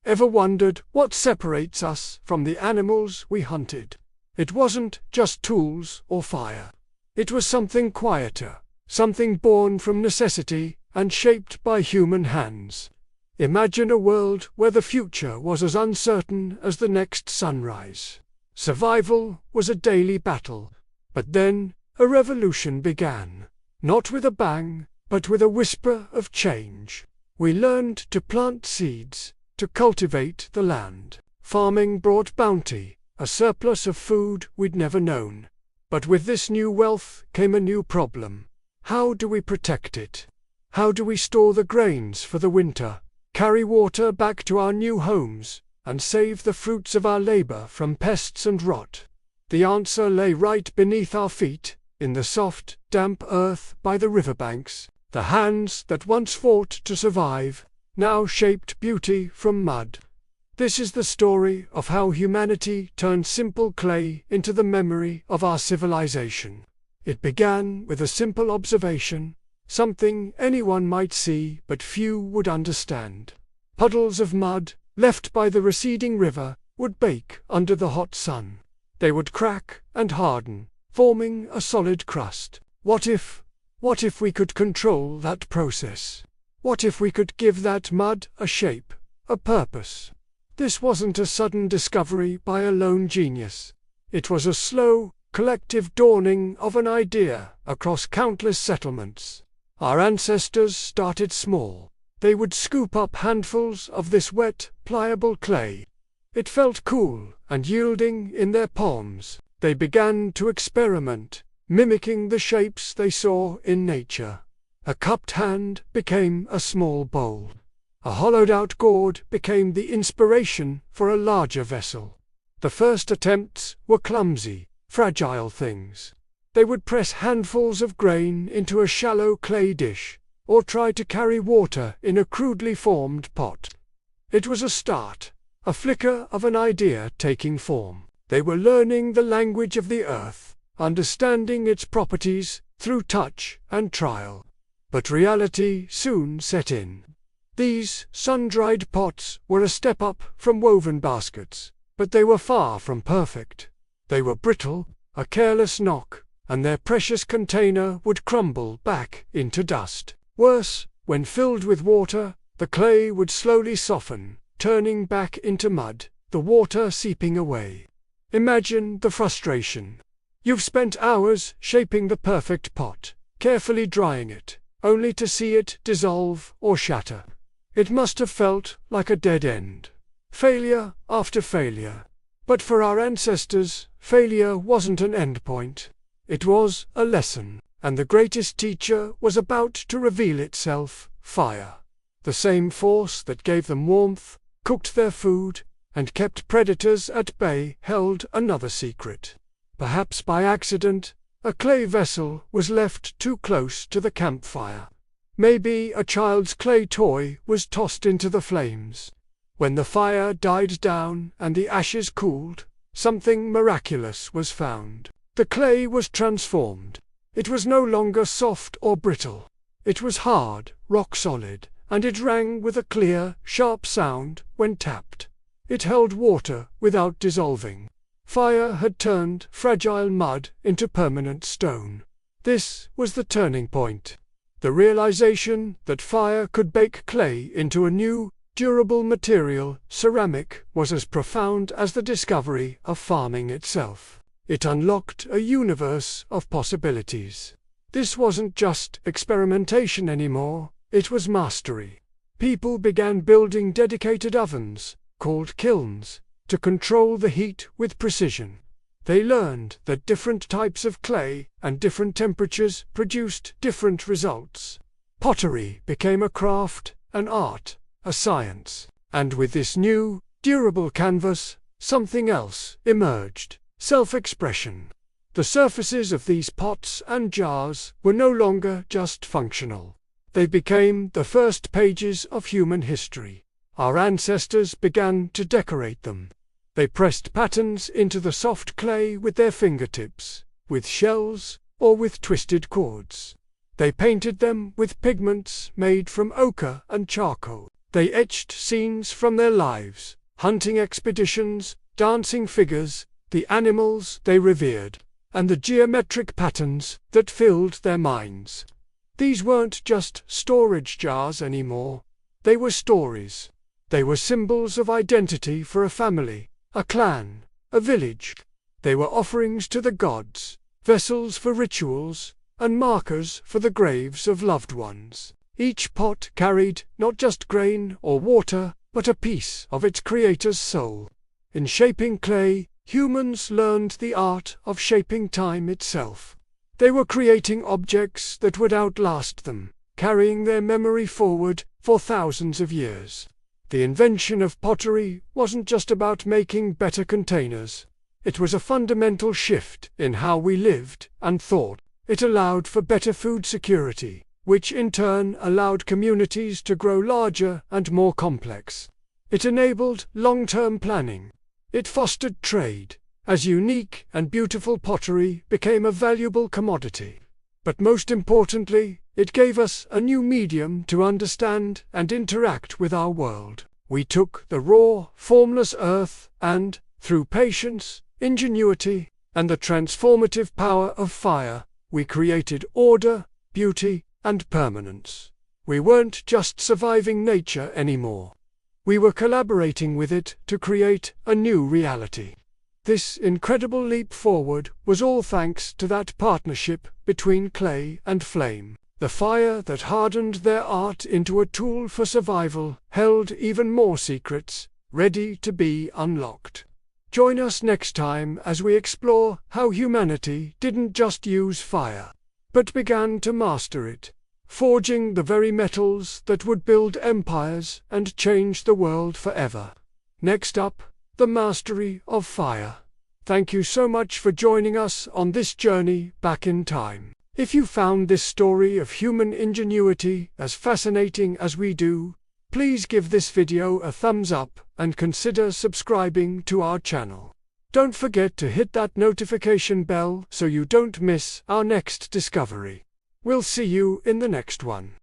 Ever wondered what separates us from the animals we hunted? It wasn't just tools or fire. It was something quieter, something born from necessity and shaped by human hands. Imagine a world where the future was as uncertain as the next sunrise. Survival was a daily battle. But then a revolution began. Not with a bang, but with a whisper of change. We learned to plant seeds, to cultivate the land. Farming brought bounty, a surplus of food we'd never known. But with this new wealth came a new problem. How do we protect it? How do we store the grains for the winter, carry water back to our new homes, and save the fruits of our labor from pests and rot? The answer lay right beneath our feet, in the soft, damp earth by the riverbanks. The hands that once fought to survive, now shaped beauty from mud. This is the story of how humanity turned simple clay into the memory of our civilization. It began with a simple observation, something anyone might see but few would understand. Puddles of mud, left by the receding river, would bake under the hot sun. They would crack and harden, forming a solid crust. What if we could control that process? What if we could give that mud a shape, a purpose? This wasn't a sudden discovery by a lone genius. It was a slow, collective dawning of an idea across countless settlements. Our ancestors started small. They would scoop up handfuls of this wet, pliable clay. It felt cool and yielding in their palms. They began to experiment, mimicking the shapes they saw in nature. A cupped hand became a small bowl. A hollowed-out gourd became the inspiration for a larger vessel. The first attempts were clumsy, fragile things. They would press handfuls of grain into a shallow clay dish, or try to carry water in a crudely formed pot. It was a start, a flicker of an idea taking form. They were learning the language of the earth, understanding its properties through touch and trial. But reality soon set in. These sun-dried pots were a step up from woven baskets, but they were far from perfect. They were brittle, a careless knock, and their precious container would crumble back into dust. Worse, when filled with water, the clay would slowly soften, turning back into mud, the water seeping away. Imagine the frustration. You've spent hours shaping the perfect pot, carefully drying it, only to see it dissolve or shatter. It must have felt like a dead end. Failure after failure. But for our ancestors, failure wasn't an endpoint. It was a lesson, and the greatest teacher was about to reveal itself, fire. The same force that gave them warmth, cooked their food, and kept predators at bay held another secret. Perhaps by accident, a clay vessel was left too close to the campfire. Maybe a child's clay toy was tossed into the flames. When the fire died down and the ashes cooled, something miraculous was found. The clay was transformed. It was no longer soft or brittle. It was hard, rock-solid, and it rang with a clear, sharp sound when tapped. It held water without dissolving. Fire had turned fragile mud into permanent stone. This was the turning point. The realization that fire could bake clay into a new, durable material, ceramic, was as profound as the discovery of farming itself. It unlocked a universe of possibilities. This wasn't just experimentation anymore, it was mastery. People began building dedicated ovens, called kilns, to control the heat with precision. They learned that different types of clay and different temperatures produced different results. Pottery became a craft, an art, a science. And with this new, durable canvas, something else emerged: self-expression. The surfaces of these pots and jars were no longer just functional. They became the first pages of human history. Our ancestors began to decorate them. They pressed patterns into the soft clay with their fingertips, with shells, or with twisted cords. They painted them with pigments made from ochre and charcoal. They etched scenes from their lives, hunting expeditions, dancing figures, the animals they revered, and the geometric patterns that filled their minds. These weren't just storage jars anymore. They were stories. They were symbols of identity for a family, a clan, a village. They were offerings to the gods, vessels for rituals, and markers for the graves of loved ones. Each pot carried not just grain or water, but a piece of its creator's soul. In shaping clay, humans learned the art of shaping time itself. They were creating objects that would outlast them, carrying their memory forward for thousands of years. The invention of pottery wasn't just about making better containers. It was a fundamental shift in how we lived and thought. It allowed for better food security, which in turn allowed communities to grow larger and more complex. It enabled long-term planning. It fostered trade, as unique and beautiful pottery became a valuable commodity. But most importantly, it gave us a new medium to understand and interact with our world. We took the raw, formless earth and, through patience, ingenuity, and the transformative power of fire, we created order, beauty, and permanence. We weren't just surviving nature anymore. We were collaborating with it to create a new reality. This incredible leap forward was all thanks to that partnership between clay and flame. The fire that hardened their art into a tool for survival held even more secrets, ready to be unlocked. Join us next time as we explore how humanity didn't just use fire, but began to master it, forging the very metals that would build empires and change the world forever. Next up, the mastery of fire. Thank you so much for joining us on this journey back in time. If you found this story of human ingenuity as fascinating as we do, please give this video a thumbs up and consider subscribing to our channel. Don't forget to hit that notification bell so you don't miss our next discovery. We'll see you in the next one.